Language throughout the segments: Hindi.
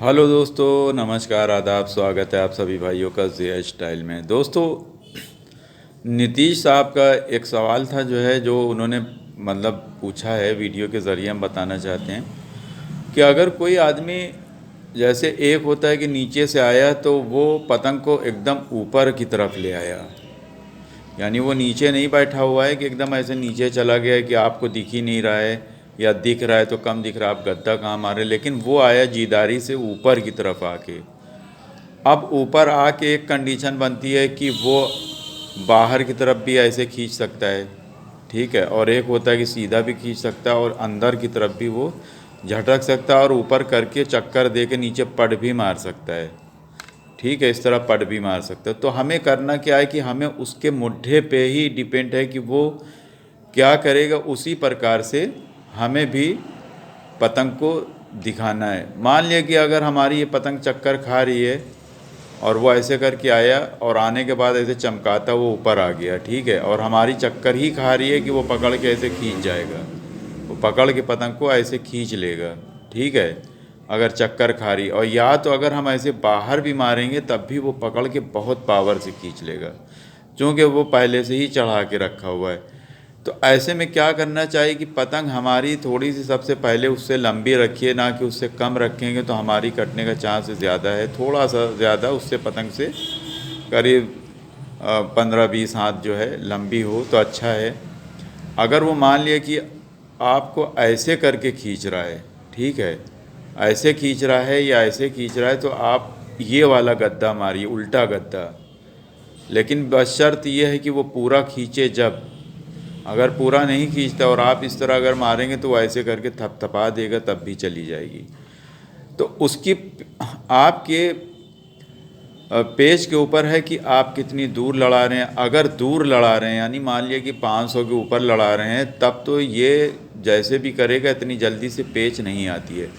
हेलो दोस्तों, नमस्कार, आदाब, स्वागत है आप सभी भाइयों का ज़िया स्टाइल में। दोस्तों, नीतीश साहब का एक सवाल था जो उन्होंने मतलब पूछा है, वीडियो के ज़रिए हम बताना चाहते हैं कि अगर कोई आदमी जैसे एक होता है कि नीचे से आया तो वो पतंग को एकदम ऊपर की तरफ ले आया, यानी वो नीचे नहीं बैठा हुआ है कि एकदम ऐसे नीचे चला गया है कि आपको दिख ही नहीं रहा है या दिख रहा है तो कम दिख रहा है, आप गद्दा कहाँ मारे, लेकिन वो आया जीदारी से ऊपर की तरफ आके। अब ऊपर आके एक कंडीशन बनती है कि वो बाहर की तरफ भी ऐसे खींच सकता है, ठीक है, और एक होता है कि सीधा भी खींच सकता है और अंदर की तरफ भी वो झटक सकता है और ऊपर करके चक्कर दे के नीचे पट भी मार सकता है, ठीक है, इस तरह पट भी मार सकता है। तो हमें करना क्या है कि हमें उसके मुड्ढे पे ही डिपेंड है कि वो क्या करेगा, उसी प्रकार से हमें भी पतंग को दिखाना है। मान लिया कि अगर हमारी ये पतंग चक्कर खा रही है और वो ऐसे करके आया और आने के बाद ऐसे चमकाता वो ऊपर आ गया, ठीक है, और हमारी चक्कर ही खा रही है कि वो पकड़ के ऐसे खींच जाएगा, वो पकड़ के पतंग को ऐसे खींच लेगा, ठीक है, अगर चक्कर खा रही। और या तो अगर हम ऐसे बाहर भी मारेंगे तब भी वो पकड़ के बहुत पावर से खींच लेगा, क्योंकि वो पहले से ही चढ़ा के रखा हुआ है। तो ऐसे में क्या करना चाहिए कि पतंग हमारी थोड़ी सी सबसे पहले उससे लंबी रखिए, ना कि उससे कम रखेंगे तो हमारी कटने का चांस ज़्यादा है। थोड़ा सा ज़्यादा उससे पतंग से करीब 15-20 हाथ जो है लंबी हो तो अच्छा है। अगर वो मान लिया कि आपको ऐसे करके खींच रहा है, ठीक है, ऐसे खींच रहा है या ऐसे खींच रहा है, तो आप ये वाला गद्दा मारिए, उल्टा गद्दा, लेकिन बशर्त ये है कि वो पूरा खींचे। जब अगर पूरा नहीं खींचता और आप इस तरह अगर मारेंगे तो वो ऐसे करके थपथपा देगा, तब भी चली जाएगी। तो उसकी आपके पेज के ऊपर है कि आप कितनी दूर लड़ा रहे हैं। अगर दूर लड़ा रहे हैं, यानी मान लिया कि 500 के ऊपर लड़ा रहे हैं, तब तो ये जैसे भी करेगा इतनी जल्दी से पेच नहीं आती है।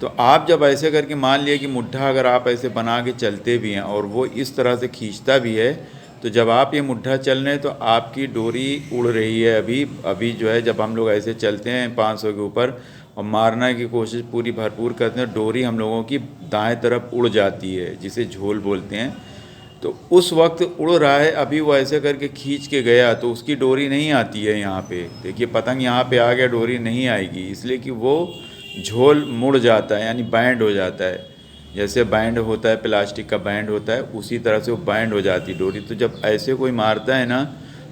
तो आप जब ऐसे करके मान लिया कि मुट्ठा अगर आप ऐसे बना के चलते भी हैं और वो इस तरह से खींचता भी है, तो जब आप ये मुट्ठा चल रहे हैं तो आपकी डोरी उड़ रही है। अभी अभी जो है जब हम लोग ऐसे चलते हैं 500 के ऊपर और मारने की कोशिश पूरी भरपूर करते हैं, डोरी हम लोगों की दाएं तरफ उड़ जाती है, जिसे झोल बोलते हैं। तो उस वक्त उड़ रहा है, अभी वो ऐसे करके खींच के गया तो उसकी डोरी नहीं आती है यहाँ पे। देखिए पतंग यहाँ पे आ गया, डोरी नहीं आएगी, इसलिए कि वो झोल मुड़ जाता है, यानी बैंड हो जाता है। जैसे बैंड होता है, प्लास्टिक का बैंड होता है, उसी तरह से वो बैंड हो जाती डोरी। तो जब ऐसे कोई मारता है ना,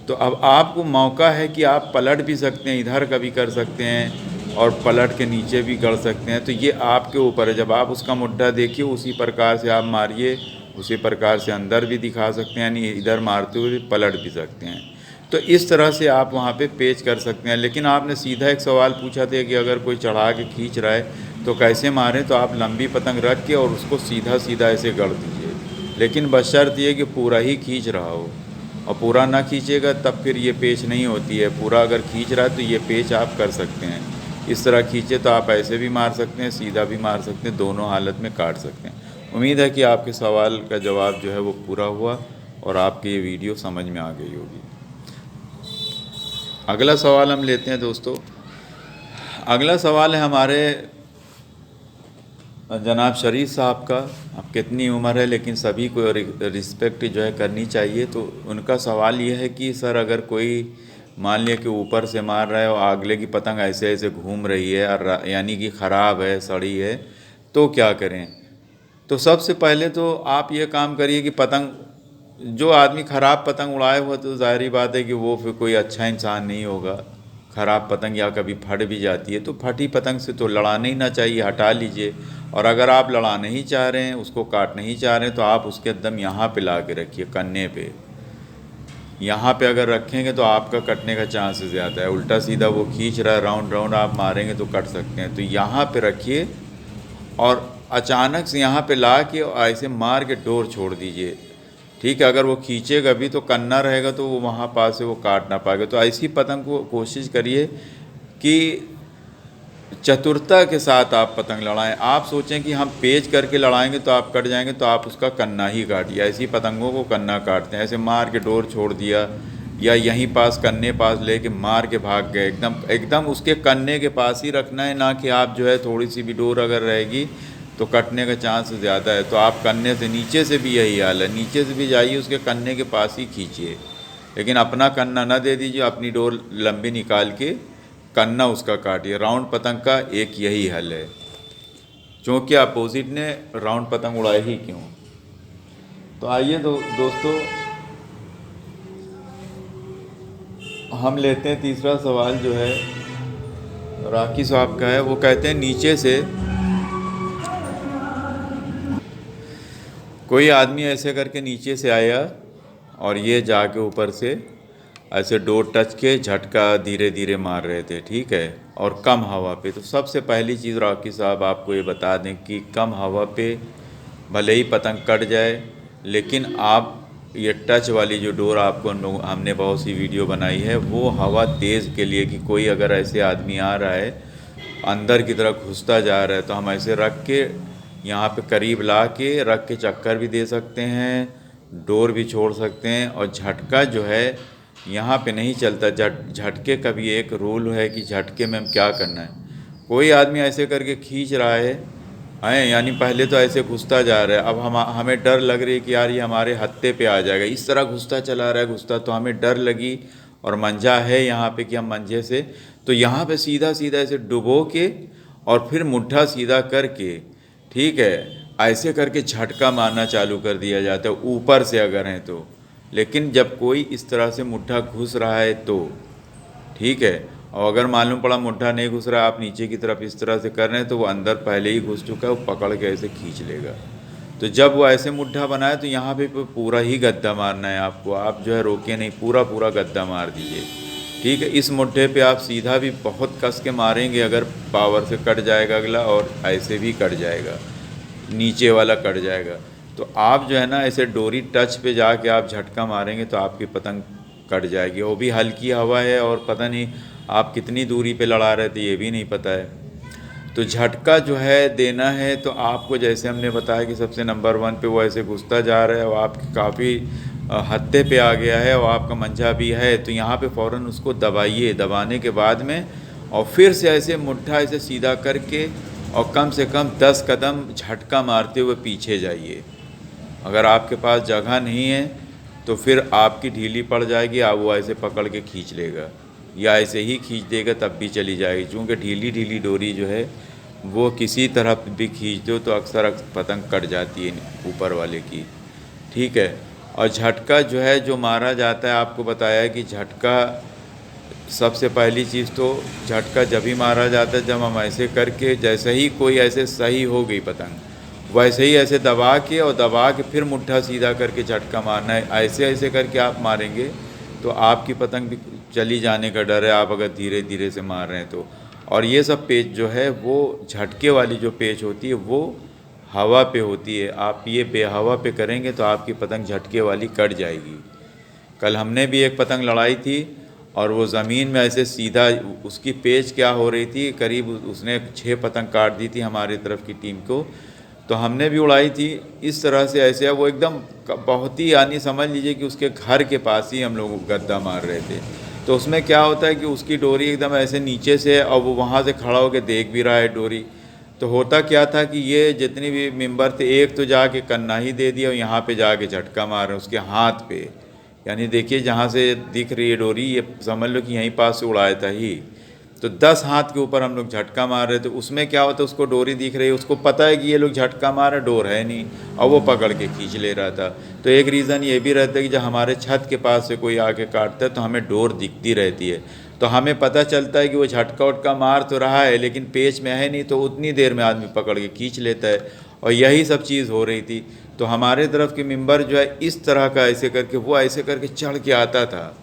तो अब आपको मौका है कि आप पलट भी सकते हैं, इधर का भी कर सकते हैं और पलट के नीचे भी कर सकते हैं। तो ये आपके ऊपर है। जब आप उसका मुड्ढा देखिए उसी प्रकार से आप मारिए, उसी प्रकार से अंदर भी दिखा सकते हैं, यानी इधर मारते हुए पलट भी सकते हैं। तो इस तरह से आप वहाँ पे पेच कर सकते हैं। लेकिन आपने सीधा एक सवाल पूछा था कि अगर कोई चढ़ा के खींच रहा है तो कैसे मारें, तो आप लंबी पतंग रख के और उसको सीधा सीधा ऐसे गड़ दीजिए, लेकिन बशर्त ये कि पूरा ही खींच रहा हो। और पूरा ना खींचेगा तब फिर ये पेच नहीं होती है। पूरा अगर खींच रहा है तो ये पेच आप कर सकते हैं। इस तरह खींचे तो आप ऐसे भी मार सकते हैं, सीधा भी मार सकते हैं, दोनों हालत में काट सकते हैं। उम्मीद है कि आपके सवाल का जवाब जो है वो पूरा हुआ और आपकी ये वीडियो समझ में आ गई होगी। अगला सवाल हम लेते हैं दोस्तों। अगला सवाल है हमारे जनाब शरीफ साहब का। अब कितनी उम्र है, लेकिन सभी को रिस्पेक्ट जो है करनी चाहिए। तो उनका सवाल ये है कि सर, अगर कोई मान लिया कि ऊपर से मार रहा है और अगले की पतंग ऐसे ऐसे घूम रही है और यानी कि ख़राब है, सड़ी है, तो क्या करें। तो सबसे पहले तो आप ये काम करिए कि पतंग, जो आदमी ख़राब पतंग उड़ाए हुआ, तो ज़ाहिर बात है कि वो फिर कोई अच्छा इंसान नहीं होगा। ख़राब पतंग या कभी फट भी जाती है, तो फटी पतंग से तो लड़ाना ही ना चाहिए, हटा लीजिए। और अगर आप लड़ा नहीं चाह रहे हैं, उसको काट नहीं चाह रहे हैं, तो आप उसके एकदम यहाँ पे ला के रखिए, कन्ने पे। यहाँ पे अगर रखेंगे तो आपका कटने का चांस ज़्यादा है। उल्टा सीधा वो खींच रहा है, राउंड राउंड आप मारेंगे तो कट सकते हैं। तो यहाँ पे रखिए और अचानक से यहाँ पे ला के ऐसे मार के डोर छोड़ दीजिए, ठीक है। अगर वो खींचेगा भी तो कन्ना रहेगा, तो वो वहाँ पास से वो काट ना पाएगा। तो ऐसी पतंग को कोशिश करिए कि चतुरता के साथ आप पतंग लड़ाएं। आप सोचें कि हम पेच करके लड़ाएंगे तो आप कट जाएंगे, तो आप उसका कन्ना ही काटिए। ऐसी पतंगों को कन्ना काटते हैं, ऐसे मार के डोर छोड़ दिया या यहीं पास कन्ने पास लेके मार के भाग गए। एकदम एकदम उसके कन्ने के पास ही रखना है, ना कि आप जो है थोड़ी सी भी डोर अगर रहेगी तो कटने का चांस ज़्यादा है। तो आप कन्ने से, नीचे से भी यही हाल है, नीचे से भी जाइए, उसके कन्ने के पास ही खींचिए, लेकिन अपना कन्ना ना दे दीजिए, अपनी डोर लंबी निकाल के कन्ना उसका काटिए। राउंड पतंग का एक यही हल है, क्योंकि अपोजिट ने राउंड पतंग उड़ाई ही क्यों। तो आइए दोस्तों, हम लेते हैं तीसरा सवाल जो है राखी साहब का है। वो कहते हैं नीचे से कोई आदमी ऐसे करके नीचे से आया और ये जाके ऊपर से ऐसे डोर टच के झटका धीरे धीरे मार रहे थे, ठीक है, और कम हवा पे। तो सबसे पहली चीज़ राखी साहब आपको ये बता दें कि कम हवा पे भले ही पतंग कट जाए, लेकिन आप ये टच वाली जो डोर आपको हमने बहुत सी वीडियो बनाई है, वो हवा तेज़ के लिए कि कोई अगर ऐसे आदमी आ रहा है अंदर की तरफ घुसता जा रहा है, तो हम ऐसे रख के यहाँ पे करीब ला के रख के चक्कर भी दे सकते हैं, डोर भी छोड़ सकते हैं। और झटका जो है यहाँ पे नहीं चलता। झटके का भी एक रूल है कि झटके में हम क्या करना है। कोई आदमी ऐसे करके खींच रहा है, यानी पहले तो ऐसे घुसता जा रहा है, अब हमें डर लग रही है कि यार ये हमारे हत्थे पे आ जाएगा, इस तरह घुसता चला रहा है घुसता, तो हमें डर लगी और मंजा है यहाँ पे कि हम मंजे से, तो यहाँ पे सीधा सीधा ऐसे डुबो के और फिर मुट्ठा सीधा करके, ठीक है, ऐसे करके झटका मारना चालू कर दिया जाता है ऊपर से अगर हैं तो। लेकिन जब कोई इस तरह से मुट्ठा घुस रहा है तो ठीक है, और अगर मालूम पड़ा मुट्ठा नहीं घुस रहा, आप नीचे की तरफ इस तरह से कर रहे हैं, तो वो अंदर पहले ही घुस चुका है, वो पकड़ के ऐसे खींच लेगा। तो जब वो ऐसे मुट्ठा बनाए तो यहाँ पे पूरा ही गद्दा मारना है आपको, आप जो है रोके नहीं, पूरा पूरा गद्दा मार दीजिए, ठीक है। इस मुट्ठे पे आप सीधा भी बहुत कस के मारेंगे, अगर पावर से कट जाएगा अगला, और ऐसे भी कट जाएगा, नीचे वाला कट जाएगा। तो आप जो है ना ऐसे डोरी टच पे जाके आप झटका मारेंगे तो आपकी पतंग कट जाएगी। वो भी हल्की हवा है और पता नहीं आप कितनी दूरी पे लड़ा रहे थे ये भी नहीं पता है। तो झटका जो है देना है तो आपको, जैसे हमने बताया कि सबसे नंबर 1 पे वो ऐसे घुसता जा रहा है और आप काफ़ी हत्थे पे आ गया है और आपका मंझा भी है, तो यहाँ पे फ़ौरन उसको दबाइए। दबाने के बाद में और फिर से ऐसे मुट्ठा ऐसे सीधा करके और कम से कम 10 कदम झटका मारते हुए पीछे जाइए। अगर आपके पास जगह नहीं है तो फिर आपकी ढीली पड़ जाएगी, आप वो ऐसे पकड़ के खींच लेगा या ऐसे ही खींच देगा तब भी चली जाएगी, क्योंकि ढीली ढीली डोरी जो है वो किसी तरफ भी खींच दो तो अक्सर पतंग कट जाती है ऊपर वाले की, ठीक है। और झटका जो है जो मारा जाता है, आपको बताया है कि झटका सबसे पहली चीज़ तो झटका जब ही मारा जाता है जब हम ऐसे करके, जैसे ही कोई ऐसे सही हो गई पतंग वैसे ही ऐसे दबा के और दबा के फिर मुट्ठा सीधा करके झटका मारना है। ऐसे ऐसे करके आप मारेंगे तो आपकी पतंग भी चली जाने का डर है, आप अगर धीरे धीरे से मार रहे हैं तो। और ये सब पेच जो है वो झटके वाली जो पेच होती है वो हवा पे होती है, आप ये बेहवा पे करेंगे तो आपकी पतंग झटके वाली कट जाएगी। कल हमने भी एक पतंग लड़ाई थी और वो ज़मीन में ऐसे सीधा, उसकी पेच क्या हो रही थी, करीब उसने 6 पतंग काट दी थी हमारी तरफ की टीम को, तो हमने भी उड़ाई थी इस तरह से ऐसे। वो एकदम बहुत ही, यानी समझ लीजिए कि उसके घर के पास ही हम लोग गद्दा मार रहे थे। तो उसमें क्या होता है कि उसकी डोरी एकदम ऐसे नीचे से, और वो वहाँ से खड़ा होकर देख भी रहा है डोरी। तो होता क्या था कि ये जितने भी मेंबर थे, एक तो जाके कन्ना ही दे दिया और यहाँ पे जाके झटका मार रहे उसके हाथ पे, यानी देखिए जहाँ से दिख रही है डोरी, ये समझ लो कि यहीं पास से उड़ाया था ही। तो 10 हाथ के ऊपर हम लोग झटका मार रहे थे। तो उसमें क्या होता है, उसको डोरी दिख रही है, उसको पता है कि ये लोग झटका मार रहे, डोर है नहीं, और वो पकड़ के खींच ले रहा था। तो एक रीज़न ये भी रहता है कि जब हमारे छत के पास से कोई आके काटता है तो हमें डोर दिखती रहती है, तो हमें पता चलता है कि वो झटका उटका मार तो रहा है लेकिन पेच में है नहीं, तो उतनी देर में आदमी पकड़ के खींच लेता है। और यही सब चीज़ हो रही थी। तो हमारे तरफ के मेंबर जो है इस तरह का ऐसे करके, वो ऐसे करके चढ़ के आता था,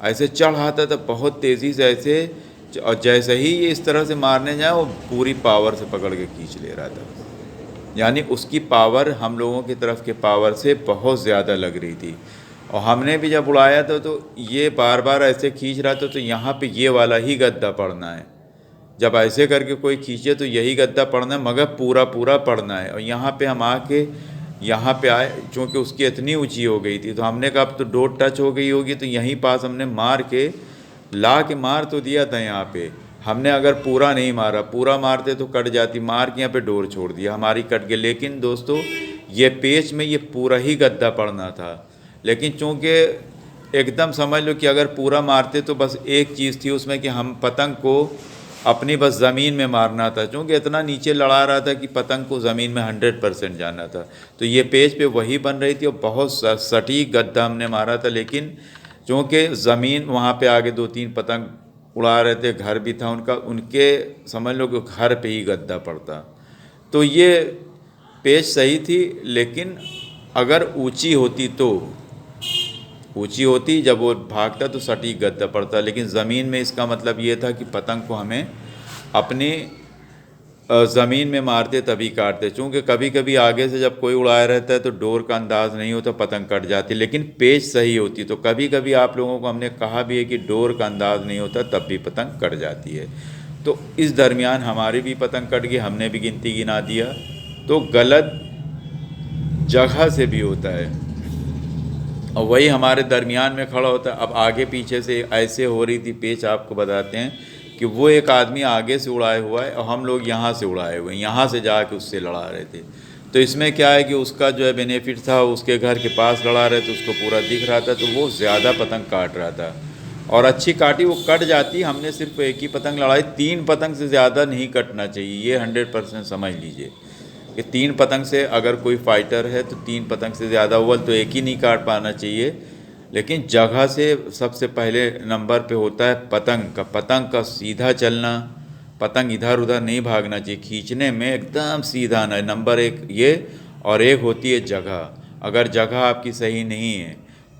ऐसे चढ़ आता था बहुत तेज़ी से ऐसे, और जैसे ही ये इस तरह से मारने जाए वो पूरी पावर से पकड़ के खींच ले रहा था। यानी उसकी पावर हम लोगों की तरफ के पावर से बहुत ज़्यादा लग रही थी। और हमने भी जब उड़ाया था तो ये बार बार ऐसे खींच रहा था, तो यहाँ पे ये वाला ही गद्दा पड़ना है। जब ऐसे करके कोई खींचे तो यही गद्दा पड़ना है, मगर पूरा पूरा पड़ना है। और यहाँ पे हम आके यहाँ पे आए, चूँकि उसकी इतनी ऊंची हो गई थी, तो हमने कहा अब तो डोर टच हो गई होगी, तो यहीं पास हमने मार के ला के मार तो दिया था यहाँ पे, हमने अगर पूरा नहीं मारा, पूरा मारते तो कट जाती, मार के यहाँ पे डोर छोड़ दिया, हमारी कट गई। लेकिन दोस्तों ये पेच में ये पूरा ही गद्दा पड़ना था, लेकिन चूँकि एकदम समझ लो कि अगर पूरा मारते तो बस एक चीज़ थी उसमें कि हम पतंग को अपनी बस ज़मीन में मारना था, क्योंकि इतना नीचे लड़ा रहा था कि पतंग को ज़मीन में 100% जाना था। तो ये पेज पे वही बन रही थी और बहुत सटीक गद्दा हमने मारा था। लेकिन चूँकि ज़मीन वहाँ पे आगे 2-3 पतंग उड़ा रहे थे, घर भी था उनका, उनके समझ लो कि घर पे ही गद्दा पड़ता। तो ये पेज सही थी, लेकिन अगर ऊंची होती जब वो भागता तो सटीक गद्दा पड़ता। लेकिन ज़मीन में इसका मतलब ये था कि पतंग को हमें अपनी ज़मीन में मारते तभी काटते, चूँकि कभी कभी आगे से जब कोई उड़ाया रहता है तो डोर का अंदाज़ नहीं होता, पतंग कट जाती। लेकिन पेच सही होती तो कभी कभी आप लोगों को हमने कहा भी है कि डोर का अंदाज़ नहीं होता तब भी पतंग कट जाती है। तो इस दरमियान हमारी भी पतंग कट गई, हमने भी गिनती गिना दिया। तो गलत जगह से भी होता है और वही हमारे दरमियान में खड़ा होता है। अब आगे पीछे से ऐसे हो रही थी पेच, आपको बताते हैं कि वो एक आदमी आगे से उड़ाए हुआ है और हम लोग यहाँ से उड़ाए हुए हैं, यहाँ से जाके उससे लड़ा रहे थे। तो इसमें क्या है कि उसका जो है बेनिफिट था, उसके घर के पास लड़ा रहे थे, उसको पूरा दिख रहा था, तो वो ज़्यादा पतंग काट रहा था और अच्छी काटी, वो कट जाती। हमने सिर्फ एक ही पतंग लड़ाई, 3 पतंग से ज़्यादा नहीं कटना चाहिए, ये 100% समझ लीजिए कि 3 पतंग से अगर कोई फाइटर है तो 3 पतंग से ज़्यादा अव्वल तो एक ही नहीं काट पाना चाहिए। लेकिन जगह से सबसे पहले नंबर पे होता है पतंग का सीधा चलना, पतंग इधर उधर नहीं भागना चाहिए, खींचने में एकदम सीधा आना, नंबर 1 ये। और एक होती है जगह, अगर जगह आपकी सही नहीं है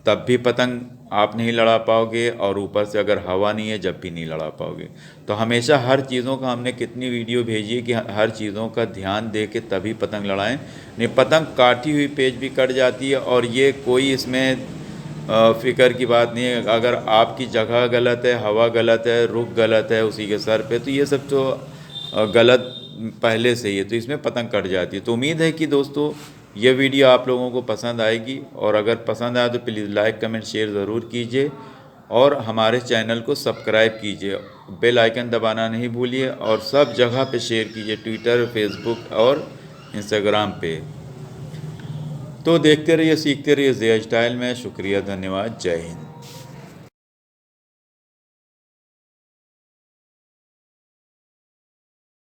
तब भी पतंग आप नहीं लड़ा पाओगे, और ऊपर से अगर हवा नहीं है जब भी नहीं लड़ा पाओगे। तो हमेशा हर चीज़ों का, हमने कितनी वीडियो भेजी है कि हर चीज़ों का ध्यान दे के तभी पतंग लड़ाएं, नहीं पतंग काटी हुई पेच भी कट जाती है। और ये कोई इसमें फ़िक्र की बात नहीं है, अगर आपकी जगह गलत है, हवा गलत है, रुख गलत है उसी के सर पे, तो ये सब तो गलत पहले से ही है, तो इसमें पतंग कट जाती है। तो उम्मीद है कि दोस्तों ये वीडियो आप लोगों को पसंद आएगी, और अगर पसंद आए तो प्लीज़ लाइक कमेंट शेयर ज़रूर कीजिए और हमारे चैनल को सब्सक्राइब कीजिए, बेल आइकन दबाना नहीं भूलिए, और सब जगह पे शेयर कीजिए, ट्विटर, फेसबुक और इंस्टाग्राम पे। तो देखते रहिए, सीखते रहिए ज़िया स्टाइल में। शुक्रिया, धन्यवाद, जय हिंद।